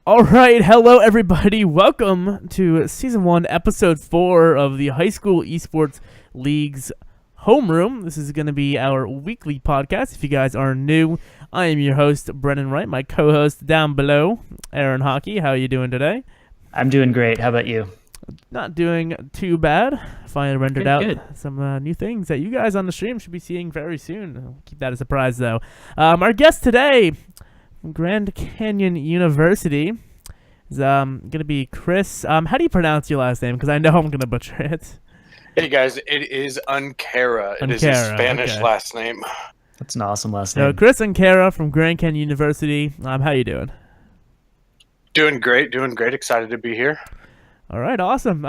All right, hello everybody. Welcome to Season 1, Episode 4 of the High School Esports League's Homeroom. This is going to be our weekly podcast. If you guys are new, I am your host, Brennan Wright. My co-host down below, Aaron Hockey. How are you doing today? I'm doing great. How about you? Not doing too bad. Finally rendered out good. some new things that you guys on the stream should be seeing very soon. I'll keep that a surprise, though. Our guest today from Grand Canyon University is going to be Chris. How do you pronounce your last name? Because I know I'm going to butcher it. Hey guys, it is Unquera. It is his Spanish last name. That's an awesome last name. So Chris Unquera from Grand Canyon University. How you doing? Doing great. Excited to be here. All right, awesome.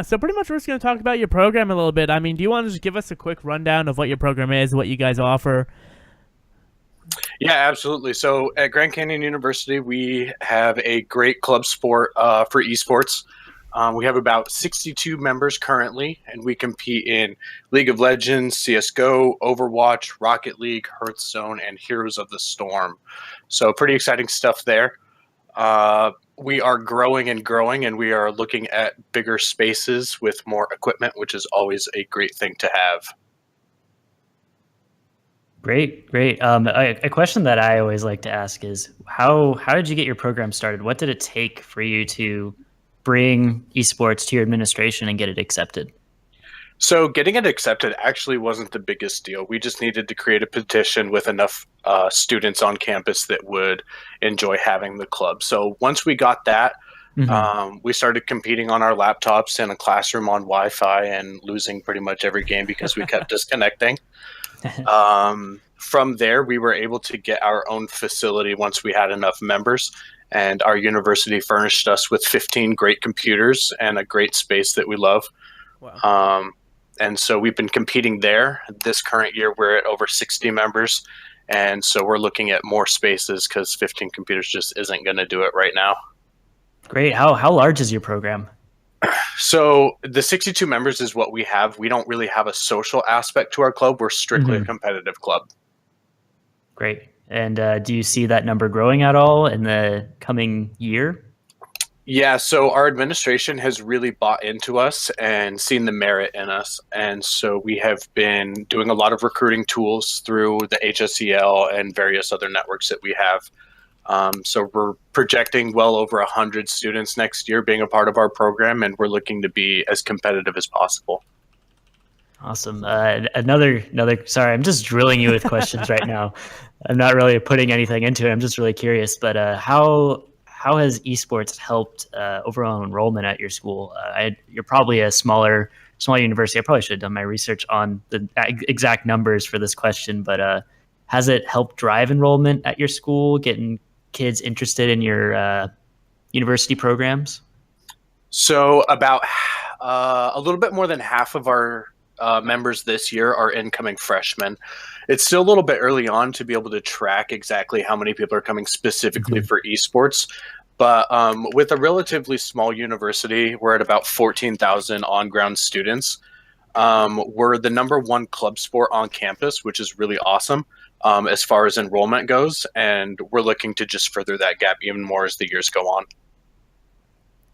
So pretty much we're just going to talk about your program a little bit. I mean, do you want to just give us a quick rundown of what your program is, what you guys offer? Yeah, absolutely. So at Grand Canyon University, we have a great club sport for esports. We have about 62 members currently, and we compete in League of Legends, CSGO, Overwatch, Rocket League, Hearthstone, and Heroes of the Storm. So pretty exciting stuff there. We are growing, and we are looking at bigger spaces with more equipment, which is always a great thing to have. Great. A question that I always like to ask is how did you get your program started? What did it take for you to bring esports to your administration and get it accepted? So getting it accepted actually wasn't the biggest deal. We just needed to create a petition with enough students on campus that would enjoy having the club. So once we got that, we started competing on our laptops in a classroom on Wi-Fi and losing pretty much every game because we kept disconnecting. From there, we were able to get our own facility once we had enough members, and our university furnished us with 15 great computers and a great space that we love. Wow. And so we've been competing there. This current year, we're at over 60 members, and so we're looking at more spaces because 15 computers just isn't going to do it right now. Great. How large is your program? So the 62 members is what we have. We don't really have a social aspect to our club. We're strictly a competitive club. Great. And do you see that number growing at all in the coming year? Yeah, so our administration has really bought into us and seen the merit in us. And so we have been doing a lot of recruiting tools through the HSEL and various other networks that we have. So we're projecting well over 100 students next year being a part of our program, and we're looking to be as competitive as possible. Awesome. Another. Sorry, I'm just drilling you with questions right now. I'm not really putting anything into it. I'm just really curious. But how has esports helped overall enrollment at your school? You're probably a small university. I probably should have done my research on the exact numbers for this question. But has it helped drive enrollment at your school, getting kids interested in your university programs? So about a little bit more than half of our members this year are incoming freshmen. It's still a little bit early on to be able to track exactly how many people are coming specifically for esports. But with a relatively small university, we're at about 14,000 on-ground students. We're the number one club sport on campus, which is really awesome as far as enrollment goes. And we're looking to just further that gap even more as the years go on.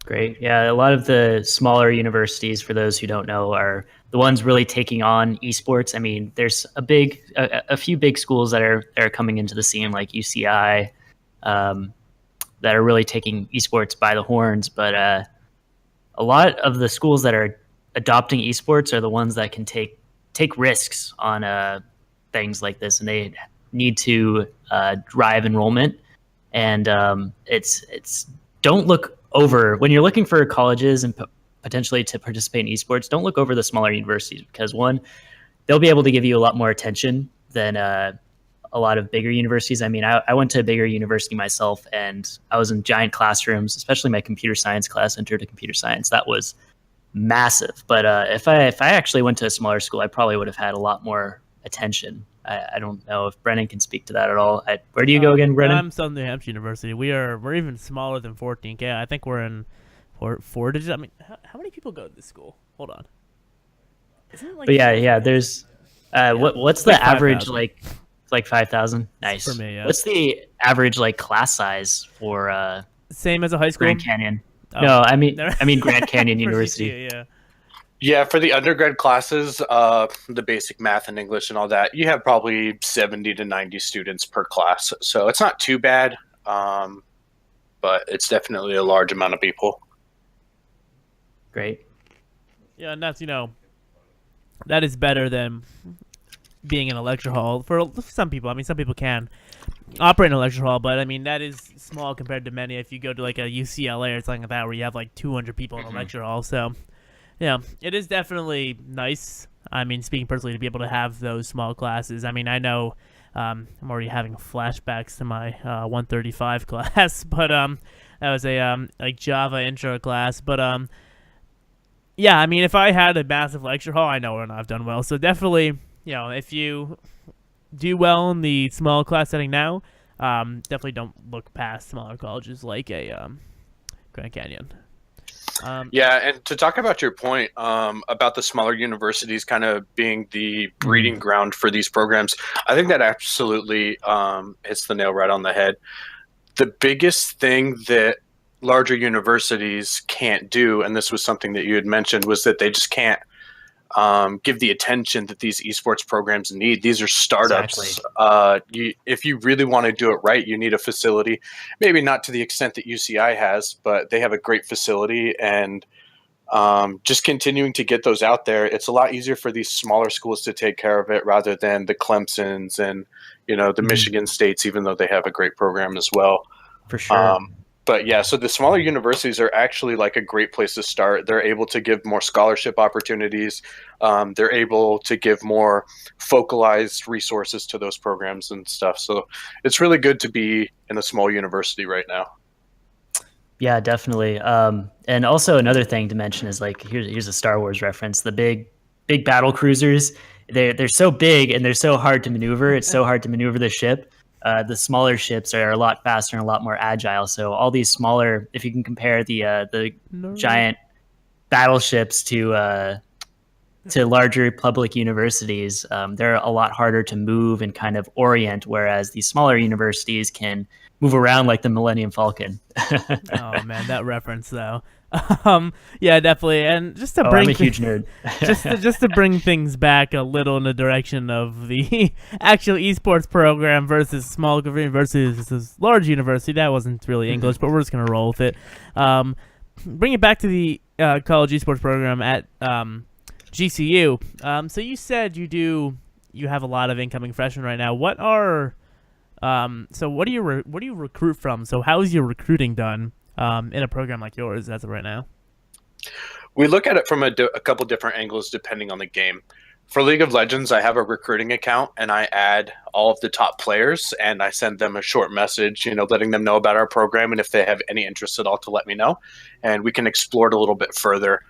Great. Yeah, a lot of the smaller universities, for those who don't know, are the ones really taking on esports. I mean, there's a few big schools that are coming into the scene, like UCI, that are really taking esports by the horns. But a lot of the schools that are adopting esports are the ones that can take risks on things like this, and they need to drive enrollment. And it's don't look over when you're looking for colleges and potentially to participate in esports. Don't look over the smaller universities, because one, they'll be able to give you a lot more attention than a lot of bigger universities. I mean, I went to a bigger university myself, and I was in giant classrooms, especially my computer science class, intro to computer science. That was massive. But if I actually went to a smaller school, I probably would have had a lot more attention. I don't know if Brennan can speak to that at all. Where do you go again, Brennan? I'm Southern New Hampshire University. We're even smaller than 14K. I think we're in four digits. I mean, how many people go to this school? Hold on. Isn't it like? But yeah. There's what's the average 5, like? It's like 5,000. Nice. For me, yeah. What's the average like class size for Same as a high school? Grand Canyon. Oh. No, I mean Grand Canyon For University. GCU, yeah. Yeah, for the undergrad classes, the basic math and English and all that, you have probably 70 to 90 students per class. So it's not too bad, but it's definitely a large amount of people. Great. Yeah, and that's, that is better than being in a lecture hall for some people. I mean, some people can operate in a lecture hall, but I mean, that is small compared to many. If you go to like a UCLA or something like that, where you have like 200 people in a lecture hall. So, yeah, it is definitely nice. I mean, speaking personally, to be able to have those small classes. I mean, I know I'm already having flashbacks to my 135 class, but that was a like Java intro class. But yeah, I mean, if I had a massive lecture hall, I know I've done well. So definitely, if you do well in the small class setting now, definitely don't look past smaller colleges like a Grand Canyon. Yeah, and to talk about your point about the smaller universities kind of being the breeding ground for these programs, I think that absolutely hits the nail right on the head. The biggest thing that larger universities can't do, and this was something that you had mentioned, was that they just can't give the attention that these esports programs need. These are startups. Exactly. If you really want to do it right, you need a facility. Maybe not to the extent that UCI has, but they have a great facility. And just continuing to get those out there, it's a lot easier for these smaller schools to take care of it rather than the Clemsons and the Michigan States, even though they have a great program as well. For sure. But yeah, so the smaller universities are actually like a great place to start. They're able to give more scholarship opportunities. They're able to give more focalized resources to those programs and stuff. So it's really good to be in a small university right now. Yeah, definitely. And also another thing to mention is like here's a Star Wars reference. The big battle cruisers, they're so big and they're so hard to maneuver. It's so hard to maneuver the ship. The smaller ships are a lot faster and a lot more agile. So all these smaller, if you can compare the giant battleships to larger public universities, they're a lot harder to move and kind of orient, whereas these smaller universities can move around like the Millennium Falcon. Oh man, that reference though. Yeah, definitely. And just to bring I'm a huge nerd. just to bring things back a little in the direction of the actual esports program versus small university versus large university. That wasn't really English, but we're just gonna roll with it. Bring it back to the college esports program at GCU. So you said you have a lot of incoming freshmen right now. What do you recruit from? So how is your recruiting done in a program like yours as of right now? We look at it from a couple different angles depending on the game. For League of Legends, I have a recruiting account and I add all of the top players and I send them a short message, letting them know about our program and if they have any interest at all to let me know. And we can explore it a little bit further.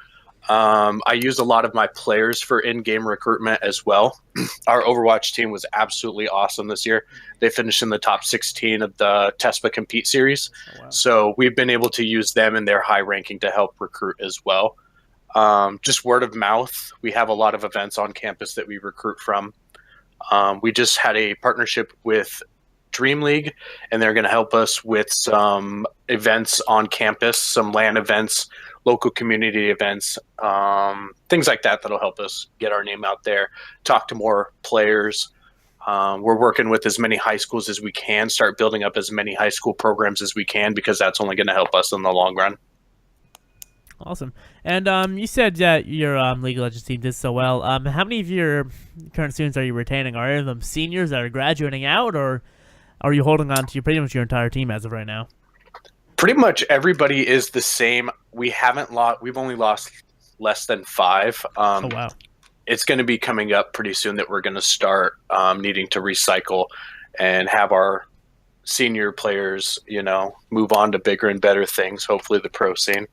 I use a lot of my players for in-game recruitment as well. Our Overwatch team was absolutely awesome this year. They finished in the top 16 of the TESPA Compete series. Oh, wow. So we've been able to use them in their high ranking to help recruit as well. Just word of mouth. We have a lot of events on campus that we recruit from. We just had a partnership with Dream League, and they're going to help us with some events on campus, some LAN events, local community events, things like that that'll help us get our name out there, talk to more players. We're working with as many high schools as we can, start building up as many high school programs as we can, because that's only going to help us in the long run. Awesome. And you said that your League of Legends team did so well. How many of your current students are you retaining? Are any of them seniors that are graduating out, or are you holding on to pretty much your entire team as of right now? Pretty much everybody is the same. We've only lost less than 5. Oh, wow. It's going to be coming up pretty soon that we're going to start needing to recycle and have our senior players, move on to bigger and better things, hopefully the pro scene.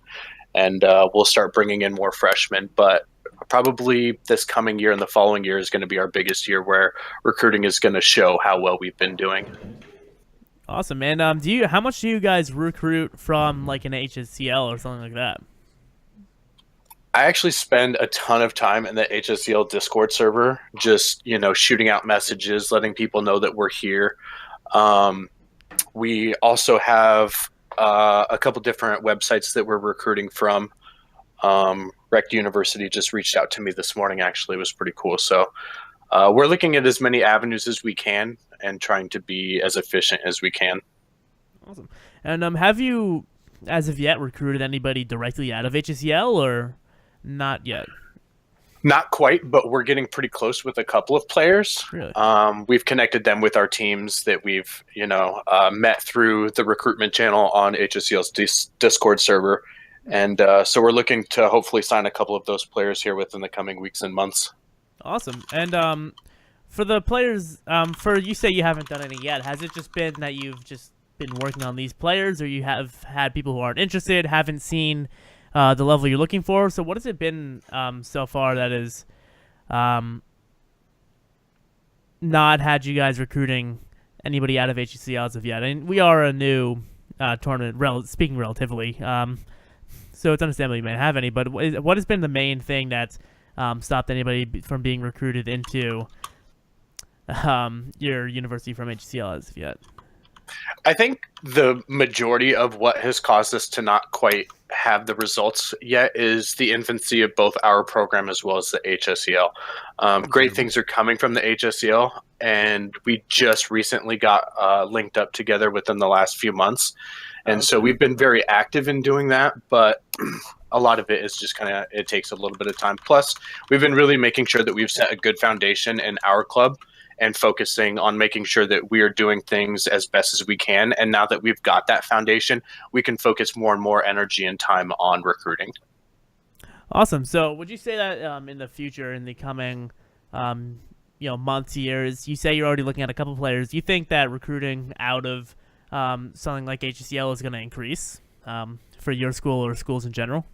And we'll start bringing in more freshmen. But probably this coming year and the following year is going to be our biggest year where recruiting is going to show how well we've been doing. Awesome. And how much do you guys recruit from like an HSEL or something like that? I actually spend a ton of time in the HSEL Discord server, just, shooting out messages, letting people know that we're here. We also have a couple different websites that we're recruiting from. Rec University just reached out to me this morning. Actually, it was pretty cool. So we're looking at as many avenues as we can and trying to be as efficient as we can. Awesome. And have you, as of yet, recruited anybody directly out of HSEL or not yet? Not quite, but we're getting pretty close with a couple of players. Really? We've connected them with our teams that we've, met through the recruitment channel on HSEL's Discord server. And so we're looking to hopefully sign a couple of those players here within the coming weeks and months. Awesome. And for the players, you say you haven't done any yet. Has it just been that you've just been working on these players, or you have had people who aren't interested, haven't seen the level you're looking for? So what has it been so far that is not had you guys recruiting anybody out of HCL as of yet? And we are a new tournament, speaking relatively, so it's understandable you may have any, but what has been the main thing that's stopped anybody from being recruited into your university from HCL as of yet? I think the majority of what has caused us to not quite have the results yet is the infancy of both our program as well as the HSEL. Great things are coming from the HSEL, and we just recently got linked up together within the last few months. And so we've been very active in doing that, but a lot of it is just it takes a little bit of time. Plus, we've been really making sure that we've set a good foundation in our club and focusing on making sure that we are doing things as best as we can. And now that we've got that foundation, we can focus more and more energy and time on recruiting. Awesome. So would you say that in the future, in the coming months, years, you say you're already looking at a couple players, do you think that recruiting out of something like HCL is going to increase for your school or schools in general?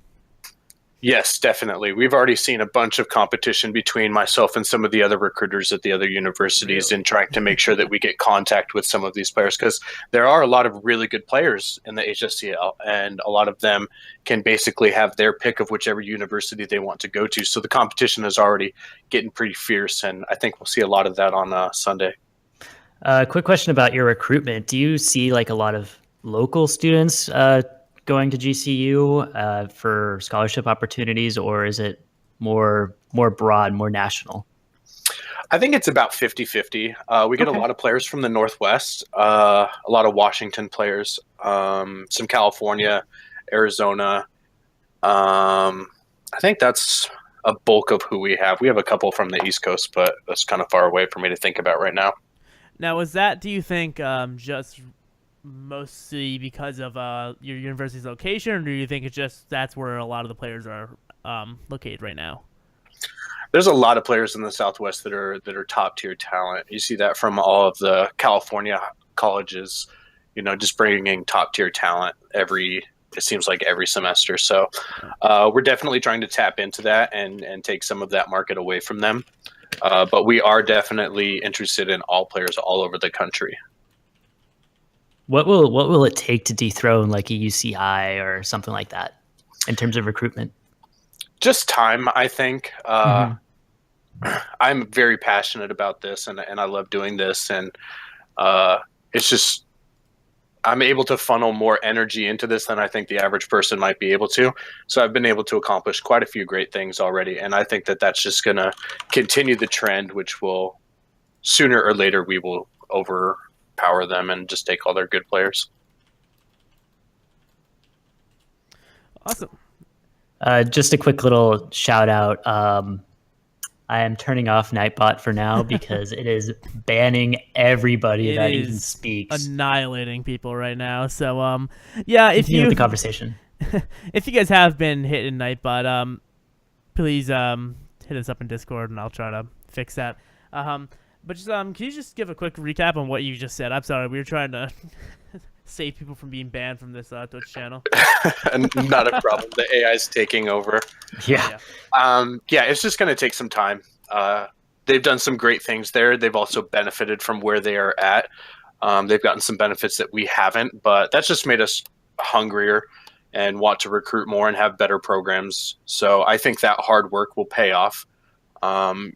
Yes, definitely. We've already seen a bunch of competition between myself and some of the other recruiters at the other universities in trying to make sure that we get contact with some of these players, because there are a lot of really good players in the HSCL, and a lot of them can basically have their pick of whichever university they want to go to. So the competition is already getting pretty fierce, and I think we'll see a lot of that on Sunday. Quick question about your recruitment. Do you see like a lot of local students going to GCU for scholarship opportunities, or is it more broad, more national? I think it's about 50-50. We get a lot of players from the Northwest, a lot of Washington players, some California, Arizona. I think that's a bulk of who we have. We have a couple from the East Coast, but that's kind of far away for me to think about right now. Now, is that, do you think, just mostly because of your university's location, or do you think it's just that's where a lot of the players are located right now? There's a lot of players in the Southwest that are top tier talent. You see that from all of the California colleges, just bringing top tier talent it seems like every semester. So we're definitely trying to tap into that and take some of that market away from them. But we are definitely interested in all players all over the country. What will it take to dethrone like a UCI or something like that in terms of recruitment? Just time, I think. I'm very passionate about this, and I love doing this, and it's just I'm able to funnel more energy into this than I think the average person might be able to. So I've been able to accomplish quite a few great things already, and I think that that's just going to continue the trend, which will sooner or later we will overpower them and just take all their good players. Awesome. Just a quick little shout out. I am turning off Nightbot for now because it is banning everybody that even speaks. Annihilating people right now. So yeah, if Continue you with the conversation. If you guys have been hitting Nightbot, please hit us up in Discord and I'll try to fix that. But just can you just give a quick recap on what you just said? I'm sorry, we were trying to save people from being banned from this Twitch channel. Not a problem. The AI is taking over. Yeah. It's just going to take some time. They've done some great things there. They've also benefited from where they are at. They've gotten some benefits that we haven't, but that's just made us hungrier and want to recruit more and have better programs. So I think that hard work will pay off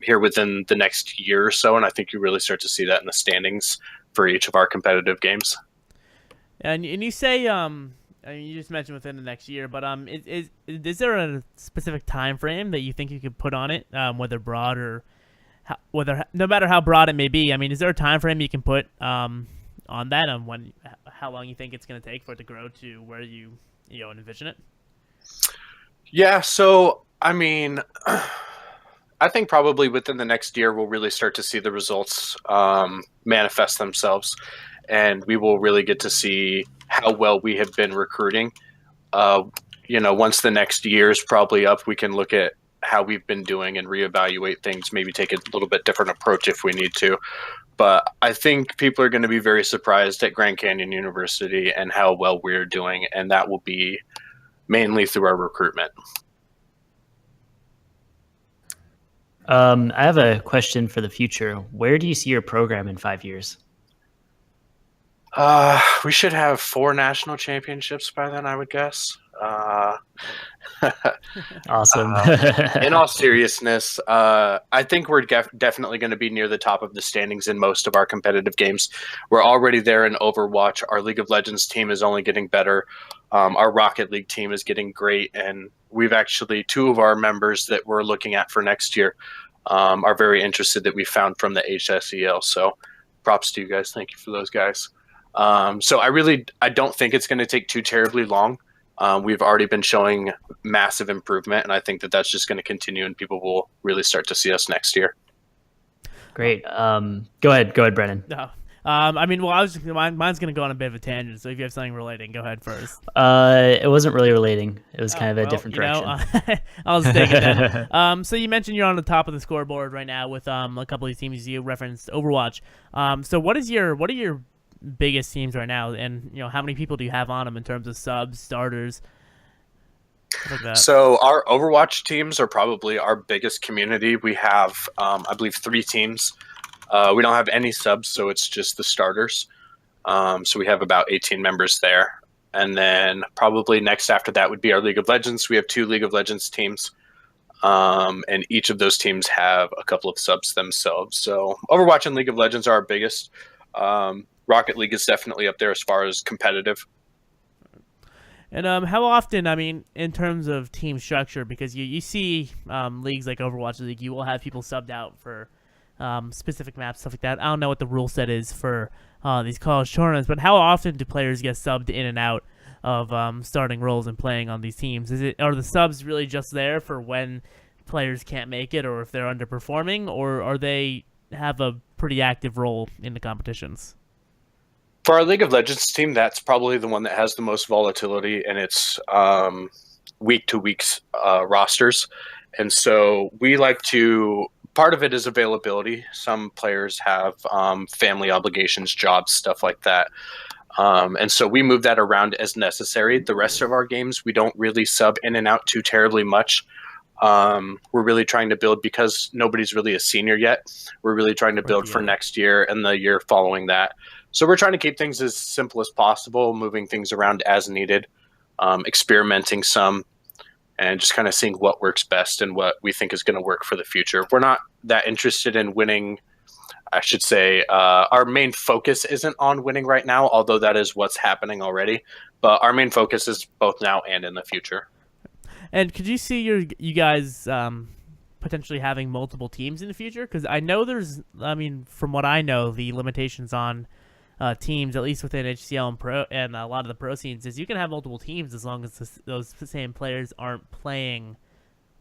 here within the next year or so, and I think you really start to see that in the standings for each of our competitive games. And you say I mean, you just mentioned within the next year, but is there a specific time frame that you think you could put on it, whether broad or no matter how broad it may be? I mean, is there a time frame you can put on that, on how long you think it's going to take for it to grow to where you envision it? Yeah, so I mean, I think probably within the next year we'll really start to see the results manifest themselves, and we will really get to see how well we have been recruiting. Once the next year is probably up, we can look at how we've been doing and reevaluate things, maybe take a little bit different approach if we need to. But I think people are going to be very surprised at Grand Canyon University and how well we're doing, and that will be mainly through our recruitment. I have a question for the future. Where do you see your program in 5 years? We should have 4 national championships by then, I would guess. Awesome. In all seriousness, I think we're definitely going to be near the top of the standings in most of our competitive games. We're already there in Overwatch. Our League of Legends team is only getting better. Our Rocket League team is getting great, and we've actually 2 of our members that we're looking at for next year are very interested that we found from the HSEL. So props to you guys. Thank you for those guys. So I don't think it's going to take too terribly long. We've already been showing massive improvement, and I think that that's just going to continue, and people will really start to see us next year. Great. Go ahead, Brennan. No. I mean, well, mine's going to go on a bit of a tangent, so if you have something relating, go ahead first. It wasn't really relating. It was kind of a different direction. I'll just take it then. So you mentioned you're on the top of the scoreboard right now with a couple of these teams you referenced Overwatch. So what are your biggest teams right now, and how many people do you have on them in terms of subs, starters, like that? So our Overwatch teams are probably our biggest community. We have I believe 3 teams. We don't have any subs, so it's just the starters. So we have about 18 members there, and then probably next after that would be our League of Legends. We have 2 League of Legends teams, and each of those teams have a couple of subs themselves. So Overwatch and League of Legends are our biggest. Rocket League is definitely up there as far as competitive. And how often, I mean, in terms of team structure, because you see leagues like Overwatch League, you will have people subbed out for specific maps, stuff like that. I don't know what the rule set is for these college tournaments, but how often do players get subbed in and out of starting roles and playing on these teams? Are the subs really just there for when players can't make it, or if they're underperforming, or are they have a pretty active role in the competitions? For our League of Legends team, that's probably the one that has the most volatility in its week-to-week rosters. And so we like to – part of it is availability. Some players have family obligations, jobs, stuff like that. And so we move that around as necessary. The rest of our games, we don't really sub in and out too terribly much. We're really trying to build, because nobody's really a senior yet, we're really trying to build for next year and the year following that. So we're trying to keep things as simple as possible, moving things around as needed, experimenting some, and just kind of seeing what works best and what we think is going to work for the future. We're not that interested in winning. I should say our main focus isn't on winning right now, although that is what's happening already. But our main focus is both now and in the future. And could you see you guys potentially having multiple teams in the future? Because I know from what I know, the limitations on teams, at least within HCL and Pro and a lot of the pro scenes, is you can have multiple teams as long as those same players aren't playing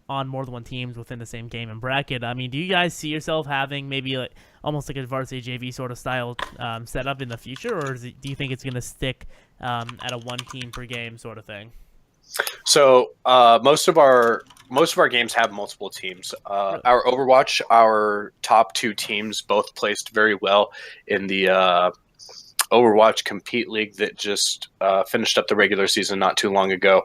on more than one teams within the same game and bracket. I mean, do you guys see yourself having maybe like almost like a varsity JV sort of style setup in the future, or do you think it's going to stick at a 1 team per game sort of thing? So most of our games have multiple teams. Our Overwatch, our top 2 teams both placed very well in the Overwatch Compete League that just finished up the regular season not too long ago.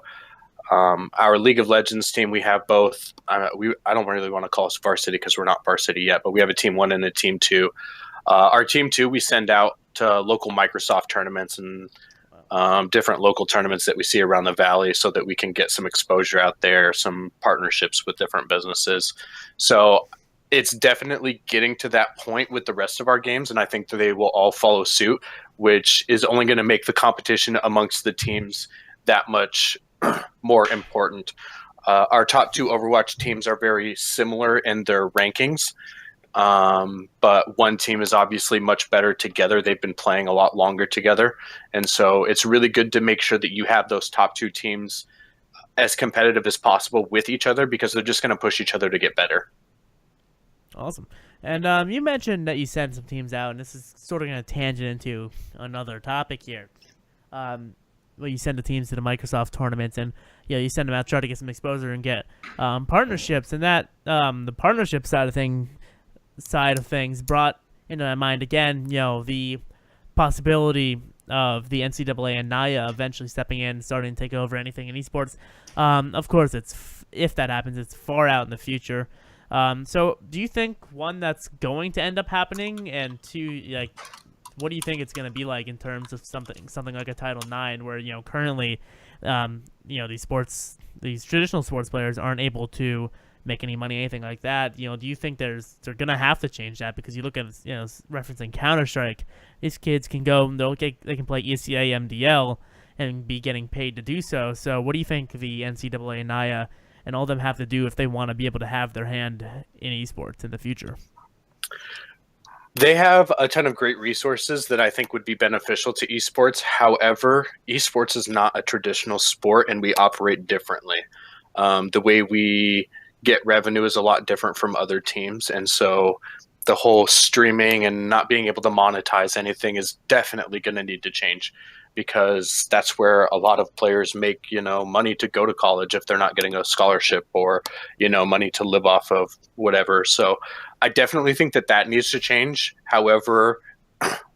Our League of Legends team, we have both. I don't really want to call us varsity because we're not varsity yet, but we have a team 1 and a team 2. Our team 2 we send out to local Microsoft tournaments and different local tournaments that we see around the valley, so that we can get some exposure out there, some partnerships with different businesses. So it's definitely getting to that point with the rest of our games, and I think that they will all follow suit, which is only going to make the competition amongst the teams that much more important. Our top 2 Overwatch teams are very similar in their rankings, but one team is obviously much better together. They've been playing a lot longer together, and so it's really good to make sure that you have those top 2 teams as competitive as possible with each other, because they're just going to push each other to get better. Awesome. And you mentioned that you sent some teams out, and this is sort of going to tangent into another topic here. Well, you send the teams to the Microsoft tournaments, and you send them out, try to get some exposure and get partnerships, and that the partnership side of things brought into my mind again, the possibility of the NCAA and NAIA eventually stepping in, starting to take over anything in esports. Of course, if that happens, it's far out in the future. So do you think, one, that's going to end up happening, and two, what do you think it's going to be like in terms of something like a Title IX, where currently, these traditional sports players aren't able to make any money, anything like that? Do you think they're going to have to change that? Because you look at referencing Counter-Strike, these kids can go, they can play ECA, MDL, and be getting paid to do so. So what do you think the NCAA and NAIA and all of them have to do if they want to be able to have their hand in esports in the future? They have a ton of great resources that I think would be beneficial to esports. However, esports is not a traditional sport, and we operate differently. The way we get revenue is a lot different from other teams, and so the whole streaming and not being able to monetize anything is definitely going to need to change, because that's where a lot of players make, money to go to college if they're not getting a scholarship, or, money to live off of whatever. So I definitely think that needs to change. However,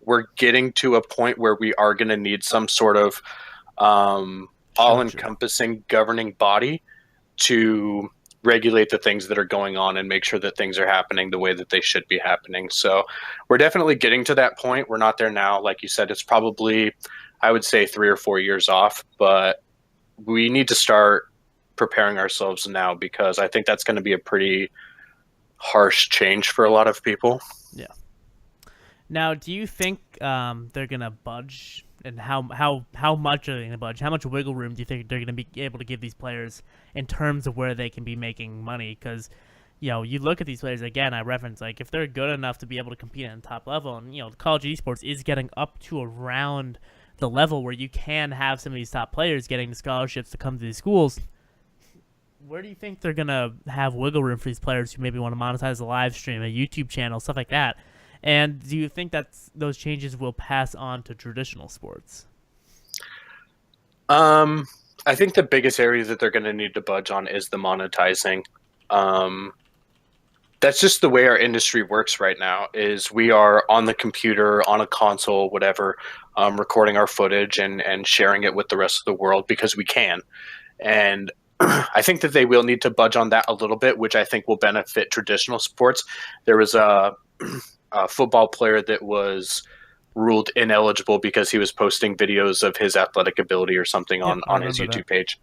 we're getting to a point where we are going to need some sort of all-encompassing governing body to regulate the things that are going on and make sure that things are happening the way that they should be happening. So we're definitely getting to that point. We're not there now. Like you said, it's probably, I would say, 3 or 4 years off, but we need to start preparing ourselves now, because I think that's going to be a pretty harsh change for a lot of people. Yeah. Now, do you think they're going to budge, and how much are they going to budge? How much wiggle room do you think they're going to be able to give these players in terms of where they can be making money? Because, you look at these players, again, I reference, if they're good enough to be able to compete at the top level, and, college esports is getting up to around the level where you can have some of these top players getting the scholarships to come to these schools. Where do you think they're going to have wiggle room for these players who maybe want to monetize a live stream, a YouTube channel, stuff like that? And do you think that those changes will pass on to traditional sports? I think the biggest area that they're going to need to budge on is the monetizing. That's just the way our industry works right now, is we are on the computer, on a console, whatever, recording our footage and sharing it with the rest of the world because we can. And I think that they will need to budge on that a little bit, which I think will benefit traditional sports. There was a football player that was ruled ineligible because he was posting videos of his athletic ability or something on his YouTube page.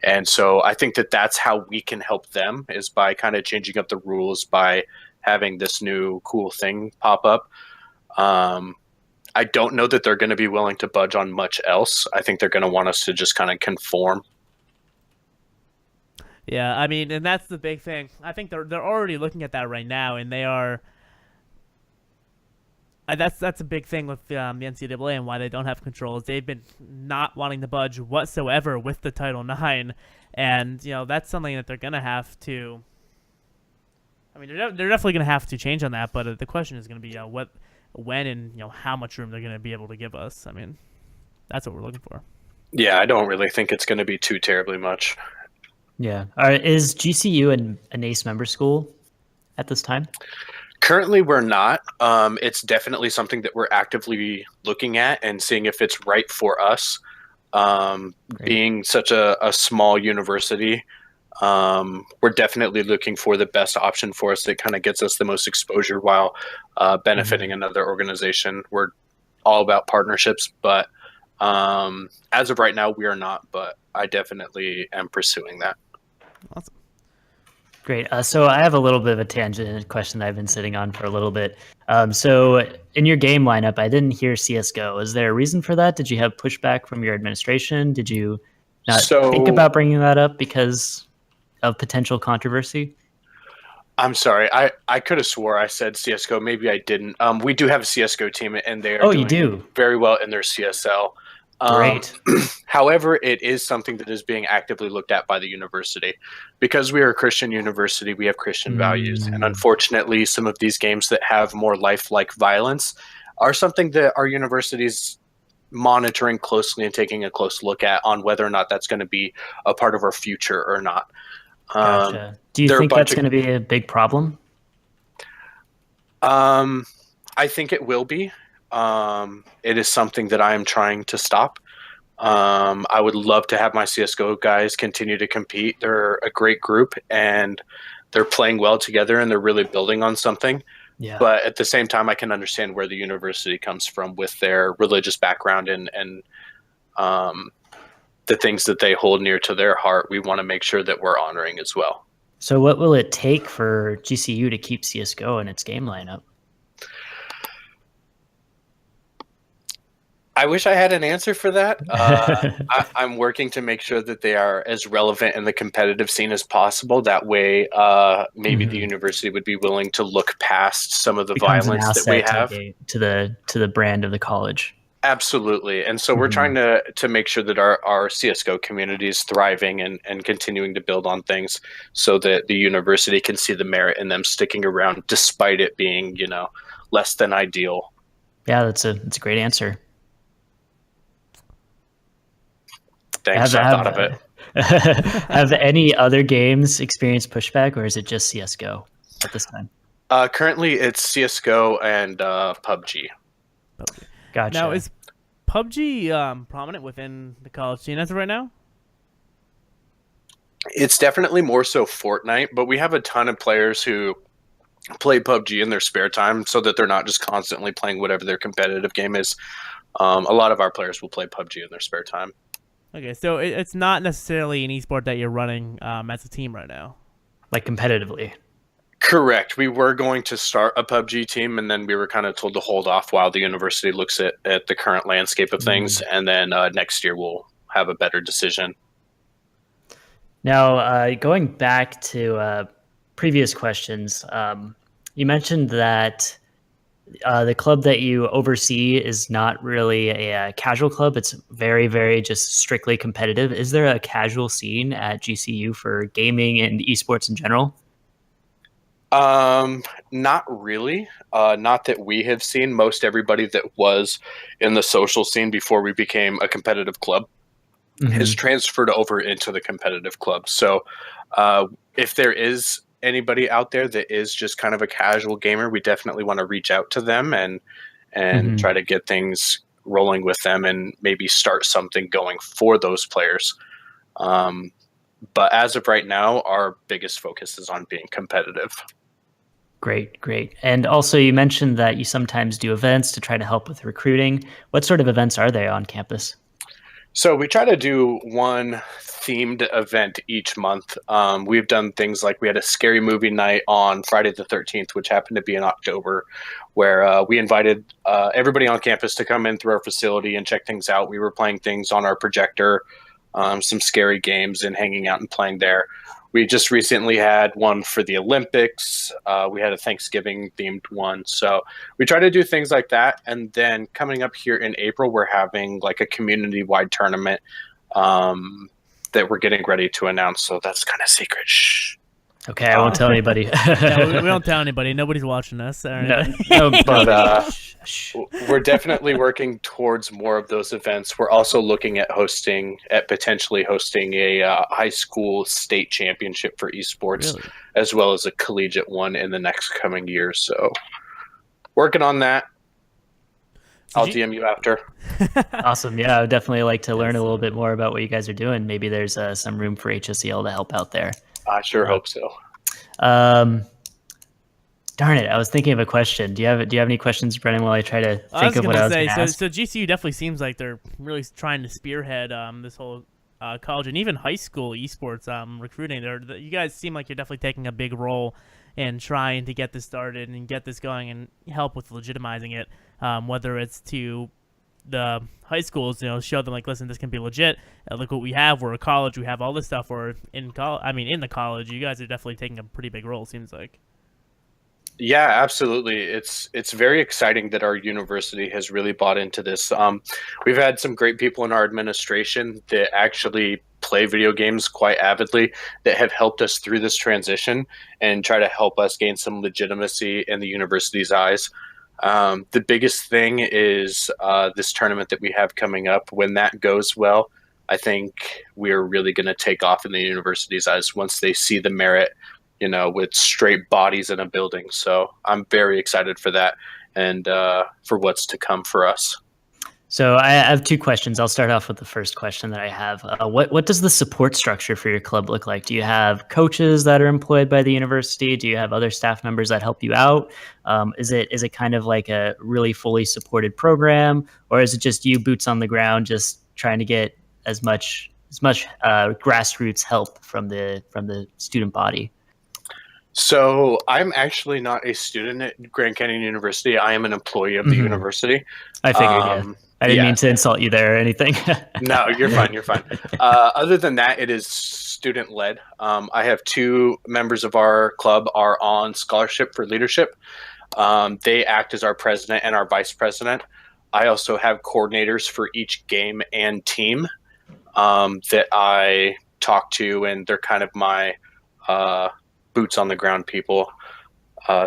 And so I think that that's how we can help them, is by kind of changing up the rules, by having this new cool thing pop up. I don't know that they're going to be willing to budge on much else. I think they're going to want us to just kind of conform. Yeah, I mean, and that's the big thing. I think they're already looking at that right now, and they are. That's a big thing with the NCAA and why they don't have control. Is they've been not wanting to budge whatsoever with the Title IX, and that's something that they're gonna have to. I mean, they're definitely gonna have to change on that, but the question is gonna be when and how much room they're gonna be able to give us. I mean, that's what we're looking for. Yeah, I don't really think it's gonna be too terribly much. Yeah. Is GCU an ACE member school at this time? Currently, we're not. It's definitely something that we're actively looking at and seeing if it's right for us. Being such a small university, we're definitely looking for the best option for us that kind of gets us the most exposure while benefiting another organization. We're all about partnerships, but as of right now, we are not. But I definitely am pursuing that. Awesome. Great. So I have a little bit of a tangent question that I've been sitting on for a little bit. So in your game lineup, I didn't hear CSGO. Is there a reason for that? Did you have pushback from your administration? Did you not think about bringing that up because of potential controversy? I'm sorry. I could have swore I said CSGO. Maybe I didn't. We do have a CSGO team, and they are you doing do? very well in their CSL. Great. However, it is something that is being actively looked at by the university. Because we are a Christian university, we have Christian values. And unfortunately, some of these games that have more lifelike violence are something that our university's monitoring closely and taking a close look at on whether or not that's going to be a part of our future or not. Gotcha. Do you think that's going to be a big problem? I think it will be. It is something that I am trying to stop. I would love to have my CSGO guys continue to compete. They're a great group, and they're playing well together, and they're really building on something. Yeah. But at the same time, I can understand where the university comes from with their religious background and the things that they hold near to their heart. We want to make sure that we're honoring as well. So what will it take for GCU to keep CSGO in its game lineup? I wish I had an answer for that. I'm working to make sure that they are as relevant in the competitive scene as possible. That way, maybe the university would be willing to look past some of the violence that we have to the brand of the college. Absolutely. And so we're trying to make sure that our CSGO community is thriving and continuing to build on things so that the university can see the merit in them sticking around despite it being, less than ideal. Yeah, that's a great answer. Thanks, I thought of it. Have any other games experienced pushback, or is it just CSGO at this time? Currently, it's CSGO and PUBG. Gotcha. Now, is PUBG prominent within the college scene as of right now? It's definitely more so Fortnite, but we have a ton of players who play PUBG in their spare time so that they're not just constantly playing whatever their competitive game is. A lot of our players will play PUBG in their spare time. Okay, so it's not necessarily an esport that you're running as a team right now. Like competitively? Correct. We were going to start a PUBG team, and then we were kind of told to hold off while the university looks at the current landscape of things, and then next year we'll have a better decision. Now, going back to previous questions, you mentioned that the club that you oversee is not really a casual club. It's very, very just strictly competitive. Is there a casual scene at GCU for gaming and esports in general? Not really. Not that we have seen. Most everybody that was in the social scene before we became a competitive club has transferred over into the competitive club. So if there is anybody out there that is just kind of a casual gamer, we definitely want to reach out to them and try to get things rolling with them and maybe start something going for those players. But as of right now, our biggest focus is on being competitive. Great. And also you mentioned that you sometimes do events to try to help with recruiting. What sort of events are they on campus? So we try to do one themed event each month. We've done things like we had a scary movie night on Friday the 13th, which happened to be in October, where we invited everybody on campus to come in through our facility and check things out. We were playing things on our projector, some scary games, and hanging out and playing there. We just recently had one for the Olympics. We had a Thanksgiving-themed one. So we try to do things like that. And then coming up here in April, we're having like a community-wide tournament that we're getting ready to announce. So that's kind of secret. Shh. Okay, I won't tell anybody. Yeah, we don't tell anybody. Nobody's watching us. No, but we're definitely working towards more of those events. We're also looking at potentially hosting a high school state championship for esports, Really? as well as a collegiate one in the next coming year. So working on that. I'll DM you after. Awesome. Yeah, I would definitely like to learn a little bit more about what you guys are doing. Maybe there's some room for HSEL to help out there. I sure hope so. Darn it! I was thinking of a question. Do you have any questions, Brennan? While I try to think of what I was going to ask. So GCU definitely seems like they're really trying to spearhead this whole college and even high school esports recruiting. You guys seem like you're definitely taking a big role in trying to get this started and get this going and help with legitimizing it. Whether it's to the high schools, show them like, listen, this can be legit. Look what we have. We're a college. We have all this stuff. We're in in the college, you guys are definitely taking a pretty big role. Seems like. Yeah, absolutely. It's very exciting that our university has really bought into this. We've had some great people in our administration that actually play video games quite avidly that have helped us through this transition and try to help us gain some legitimacy in the university's eyes. The biggest thing is this tournament that we have coming up. When that goes well, I think we're really going to take off in the university's eyes once they see the merit, with straight bodies in a building. So I'm very excited for that and for what's to come for us. So I have two questions. I'll start off with the first question that I have. What does the support structure for your club look like? Do you have coaches that are employed by the university? Do you have other staff members that help you out? Is it kind of like a really fully supported program, or is it just you boots on the ground, just trying to get as much grassroots help from the student body? So I'm actually not a student at Grand Canyon University. I am an employee of the university. I figured, yeah. I didn't mean to insult you there or anything. No, you're fine. You're fine. Other than that, it is student-led. I have 2 members of our club are on scholarship for leadership. They act as our president and our vice president. I also have coordinators for each game and team that I talk to, and they're kind of my boots on the ground people.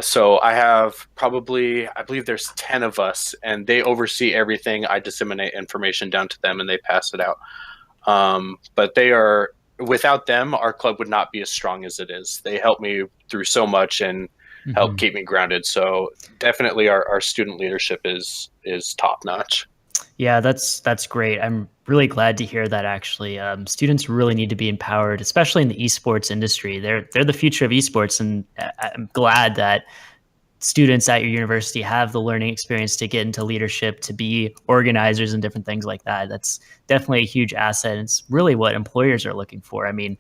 So I have I believe there's 10 of us, and they oversee everything. I disseminate information down to them and they pass it out. But without them, our club would not be as strong as it is. They help me through so much and help keep me grounded. So definitely our student leadership is top notch. Yeah, that's great. I'm really glad to hear that. Actually, students really need to be empowered, especially in the esports industry. They're the future of esports, and I'm glad that students at your university have the learning experience to get into leadership, to be organizers and different things like that. That's definitely a huge asset. It's really what employers are looking for. I mean,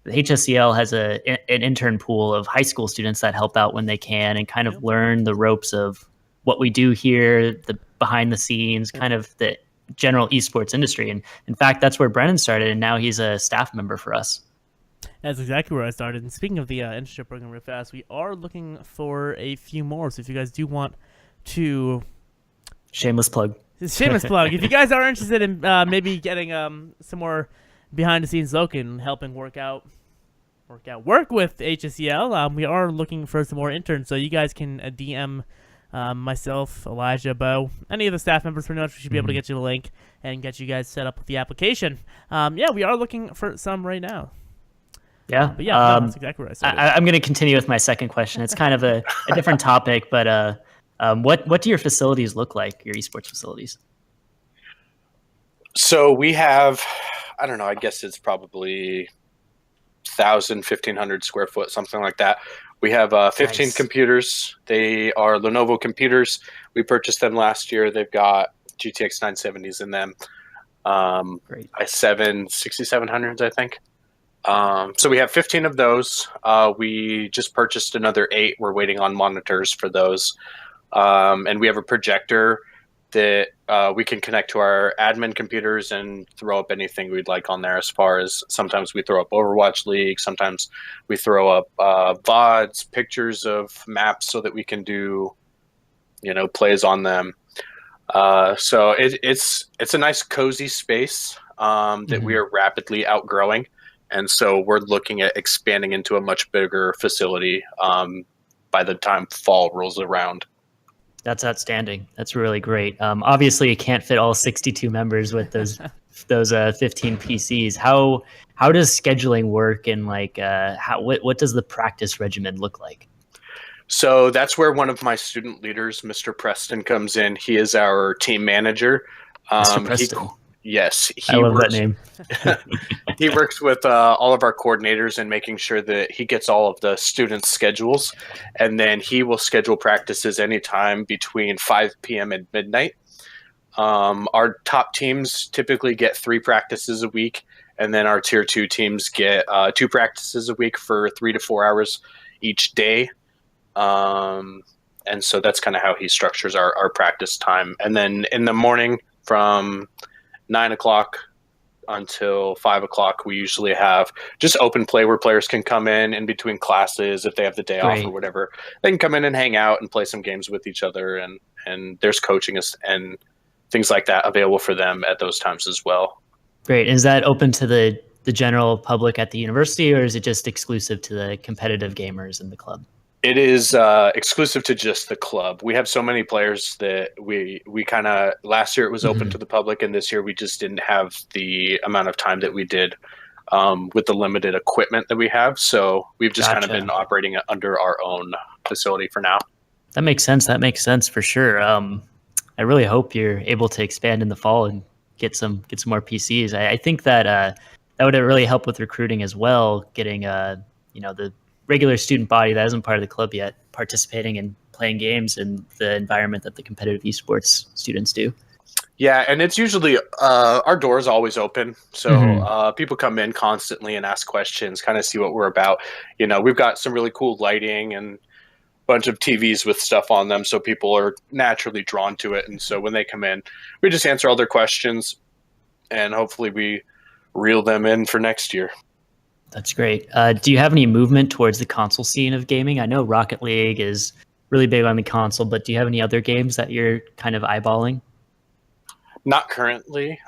the HSEL has an intern pool of high school students that help out when they can and kind of learn the ropes of what we do here, the behind the scenes, kind of the general esports industry. And in fact, that's where Brennan started, and now he's a staff member for us. That's exactly where I started. And speaking of the internship program real fast, we are looking for a few more. So if you guys do want to... Shameless plug. Shameless plug. If you guys are interested in maybe getting some more behind-the-scenes look and helping work with HSEL, we are looking for some more interns. So you guys can DM myself, Elijah, Bo, any of the staff members. Pretty much, we should be able to get you the link and get you guys set up with the application. We are looking for some right now. Yeah, but no, that's exactly what I said. I'm going to continue with my second question. It's kind of a different topic, but what do your facilities look like? Your esports facilities? So we have, I don't know, I guess it's probably 1,500 square foot, something like that. We have 15 Nice. computers. They are Lenovo computers. We purchased them last year. They've got GTX 970s in them. Great. i7 6700s, I think. So we have 15 of those. We just purchased another 8. We're waiting on monitors for those. And we have a projector that we can connect to our admin computers and throw up anything we'd like on there, as far as sometimes we throw up Overwatch League, sometimes we throw up VODs, pictures of maps so that we can do, plays on them. So it's a nice cozy space that we are rapidly outgrowing. And so we're looking at expanding into a much bigger facility by the time fall rolls around. That's outstanding. That's really great. Obviously, you can't fit all 62 members with those 15 PCs. How does scheduling work, and what does the practice regimen look like? So that's where one of my student leaders, Mr. Preston, comes in. He is our team manager. Mr. Preston. Yes, I love that name. He works with all of our coordinators and making sure that he gets all of the students' schedules, and then he will schedule practices anytime between 5 p.m. and midnight. Our top teams typically get 3 practices a week, and then our tier 2 teams get 2 practices a week for 3 to 4 hours each day. And so that's kind of how he structures our practice time. And then in the morning, from 9 o'clock until 5 o'clock. We usually have just open play where players can come in between classes if they have the day off or whatever. They can come in and hang out and play some games with each other, and there's coaching and things like that available for them at those times as well. Great. Is that open to the general public at the university, or is it just exclusive to the competitive gamers in the club? It is exclusive to just the club. We have so many players that we kind of, last year it was open to the public, and this year we just didn't have the amount of time that we did with the limited equipment that we have. So we've just kind of been operating under our own facility for now. That makes sense. That makes sense for sure. I really hope you're able to expand in the fall and get some more PCs. I think that that would really help with recruiting as well, getting the regular student body that isn't part of the club yet participating and playing games in the environment that the competitive esports students do. Yeah, and it's usually our door is always open, so people come in constantly and ask questions, kind of see what we're about. We've got some really cool lighting and a bunch of TVs with stuff on them, so people are naturally drawn to it. And so when they come in, we just answer all their questions, and hopefully we reel them in for next year. That's great. Do you have any movement towards the console scene of gaming? I know Rocket League is really big on the console, but do you have any other games that you're kind of eyeballing? Not currently.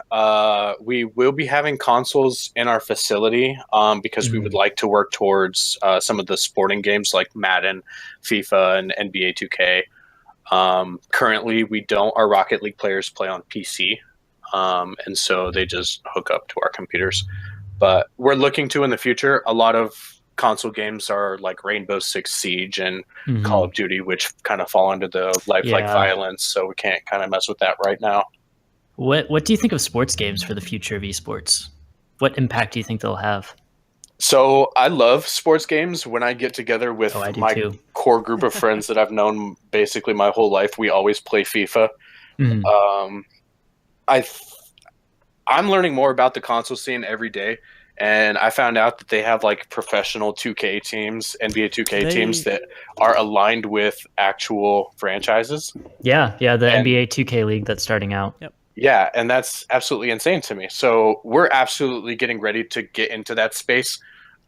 We will be having consoles in our facility because we would like to work towards some of the sporting games like Madden, FIFA, and NBA 2K. Currently, we don't. Our Rocket League players play on PC, and so they just hook up to our computers. But we're looking to in the future. A lot of console games are like Rainbow Six Siege and Call of Duty, which kind of fall under the lifelike violence. So we can't kind of mess with that right now. What do you think of sports games for the future of esports? What impact do you think they'll have? So I love sports games. When I get together with my core group of friends that I've known basically my whole life, we always play FIFA. I'm learning more about the console scene every day, and I found out that they have like professional 2K teams, NBA 2K teams that are aligned with actual franchises. Yeah, the NBA 2K league that's starting out. Yep. Yeah, and that's absolutely insane to me. So we're absolutely getting ready to get into that space.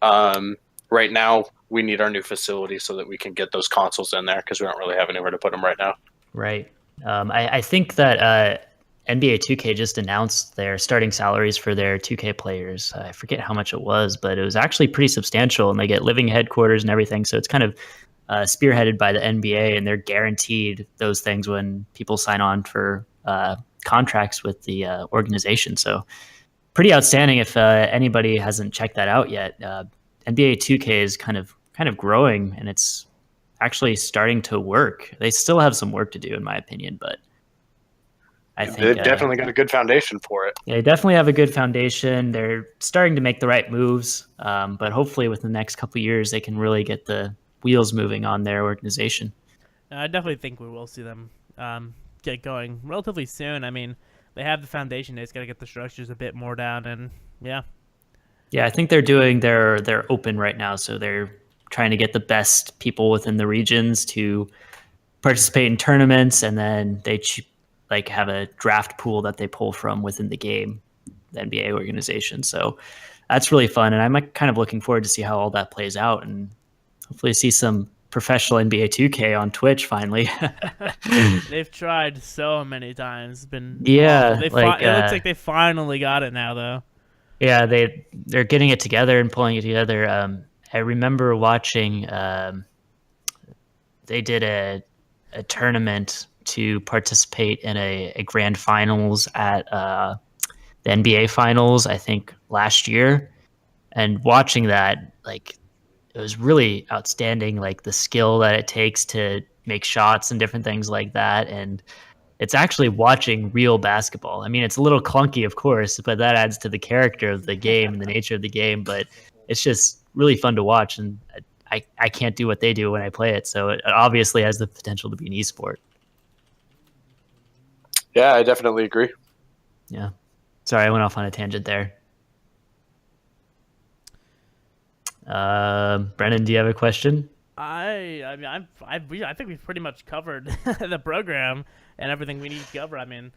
Right now, we need our new facility so that we can get those consoles in there because we don't really have anywhere to put them right now. Right. I think that NBA 2K just announced their starting salaries for their 2K players. I forget how much it was, but it was actually pretty substantial, and they get living headquarters and everything. So it's kind of spearheaded by the NBA, and they're guaranteed those things when people sign on for contracts with the organization. So pretty outstanding. If anybody hasn't checked that out yet, NBA 2K is kind of growing, and it's actually starting to work. They still have some work to do, in my opinion, but I think they've definitely got a good foundation for it. Yeah, they definitely have a good foundation. They're starting to make the right moves, but hopefully within the next couple of years, they can really get the wheels moving on their organization. I definitely think we will see them get going relatively soon. I mean, they have the foundation. They just got to get the structures a bit more down, and yeah. Yeah, I think they're open right now, so they're trying to get the best people within the regions to participate in tournaments, and then they have a draft pool that they pull from within the game, the NBA organization. So that's really fun, and I'm kind of looking forward to see how all that plays out, and hopefully see some professional NBA 2K on Twitch finally. They've tried so many times. It looks like they finally got it now, though. Yeah, they're getting it together and pulling it together. I remember watching. They did a tournament to participate in a grand finals at the NBA finals, I think last year, and watching that, like, it was really outstanding, like the skill that it takes to make shots and different things like that. And it's actually watching real basketball. I mean, it's a little clunky, of course, but that adds to the character of the game and the nature of the game. But it's just really fun to watch, and I can't do what they do when I play it. So it obviously has the potential to be an esport. Yeah, I definitely agree. Yeah. Sorry, I went off on a tangent there. Brennan, do you have a question? I think we've pretty much covered the program and everything we need to cover. I mean,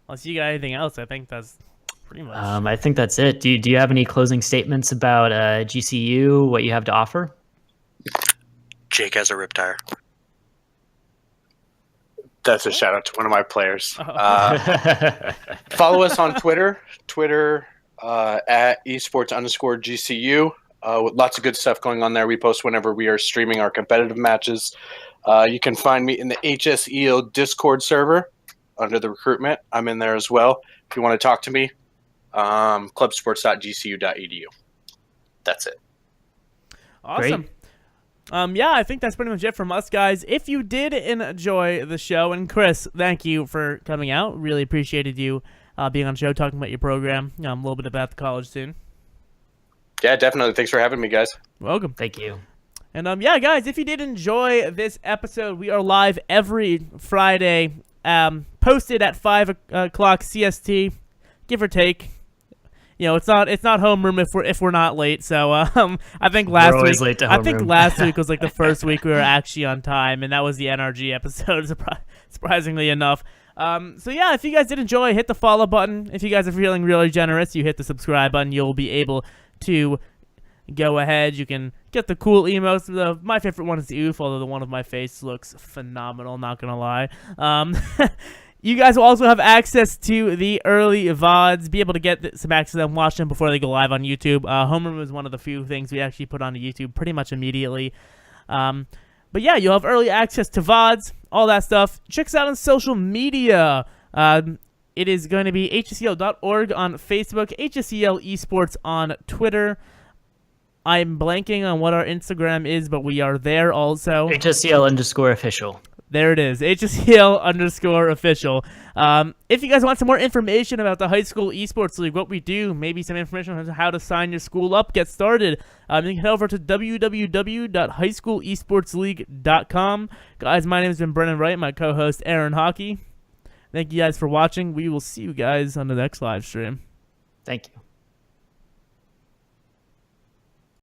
unless you got anything else, I think that's pretty much. I think that's it. Do you have any closing statements about GCU, what you have to offer? Jake has a rip tire. That's a shout out to one of my players. Follow us on Twitter at esports_GCU. With lots of good stuff going on there. We post whenever we are streaming our competitive matches. You can find me in the HSEL Discord server under the recruitment. I'm in there as well. If you want to talk to me, clubsports.gcu.edu. That's it. Awesome. Great. Yeah, I think that's pretty much it from us, guys. If you did enjoy the show, and Chris, thank you for coming out. Really appreciated you being on the show, talking about your program, a little bit about the college soon. Yeah, definitely. Thanks for having me, guys. Welcome. Thank you. And yeah, guys, if you did enjoy this episode, we are live every Friday, posted at 5 o'clock CST, give or take. It's not homeroom if we're not late. So I think last We're always week late to I think homeroom. last week was like the first week we were actually on time, and that was the NRG episode. Surprisingly enough. So yeah, if you guys did enjoy, hit the follow button. If you guys are feeling really generous, you hit the subscribe button. You'll be able to go ahead. You can get the cool emotes. My favorite one is the oof, although the one of my face looks phenomenal. Not gonna lie. You guys will also have access to the early VODs, be able to get some access to them, watch them before they go live on YouTube. Homeroom is one of the few things we actually put onto YouTube pretty much immediately. But yeah, you'll have early access to VODs, all that stuff. Check us out on social media. It is going to be hsel.org on Facebook, HSEL Esports on Twitter. I'm blanking on what our Instagram is, but we are there also. HSEL_official. There it is, HSEL_official. If you guys want some more information about the High School Esports League, what we do, maybe some information on how to sign your school up, get started, you can head over to www.highschoolesportsleague.com. Guys, my name has been Brennan Wright, my co-host Aaron Hockey. Thank you guys for watching. We will see you guys on the next live stream. Thank you.